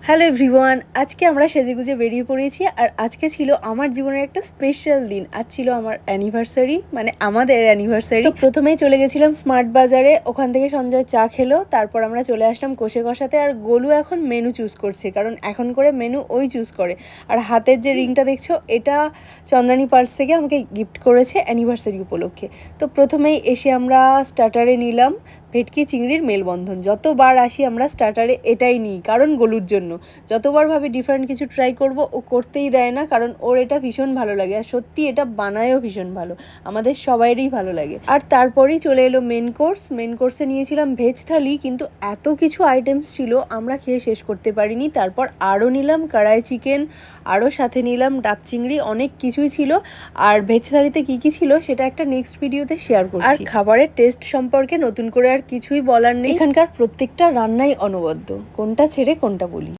Hello everyone, আজকে আমরা সেজেগুজে বেরিয়ে পড়েছি। আর আজকে ছিল আমার জীবনের একটা স্পেশাল দিন। আজ ছিল আমার অ্যানিভার্সারি, মানে আমাদের অ্যানিভার্সারি। তো প্রথমেই চলে গেছিলাম স্মার্ট বাজারে, ওখান থেকে সঞ্জয় চা খেলো। তারপর আমরা চলে আসলাম কোষে কষাতে। আর গোলু এখন মেনু চুজ করছে, কারণ এখন করে মেনু ওই চুজ করে। আর হাতের যে রিংটা দেখছো, এটা চন্দ্রানী পার্স থেকে আমাকে গিফট করেছে অ্যানিভার্সারি উপলক্ষে। তো প্রথমেই এসে আমরা স্টার্টারে নিলাম ভেটকি চিংড়ির মেলবন্ধন। যতবার আসি আমরা স্টার্টারে এটাই নিই, কারণ গোলুর জন্য। যতবার ভাবে ডিফারেন্ট কিছু ট্রাই করব, ও করতেই দেয় না, কারণ ওর এটা ভীষণ ভালো লাগে। আর সত্যি এটা বানায়ও ভীষণ ভালো, আমাদের সবাইয়েরই ভালো লাগে। আর তারপরেই চলে এলো মেন কোর্স। মেন কোর্সে নিয়েছিলাম ভেজ থালি, কিন্তু এত কিছু আইটেমস ছিল আমরা খেয়ে শেষ করতে পারিনি। তারপর আরও নিলাম কড়াই চিকেন, আরও সাথে নিলাম ডাব চিংড়ি, অনেক কিছুই ছিল। আর ভেজ থালিতে কী কী ছিল সেটা একটা নেক্সট ভিডিওতে শেয়ার করছি। আর খাবারের টেস্ট সম্পর্কে নতুন করে আর কিছুই বলার নেই, এখানকার প্রত্যেকটা রান্নাই অনবদ্য। কোনটা ছেড়ে কোনটা বলি।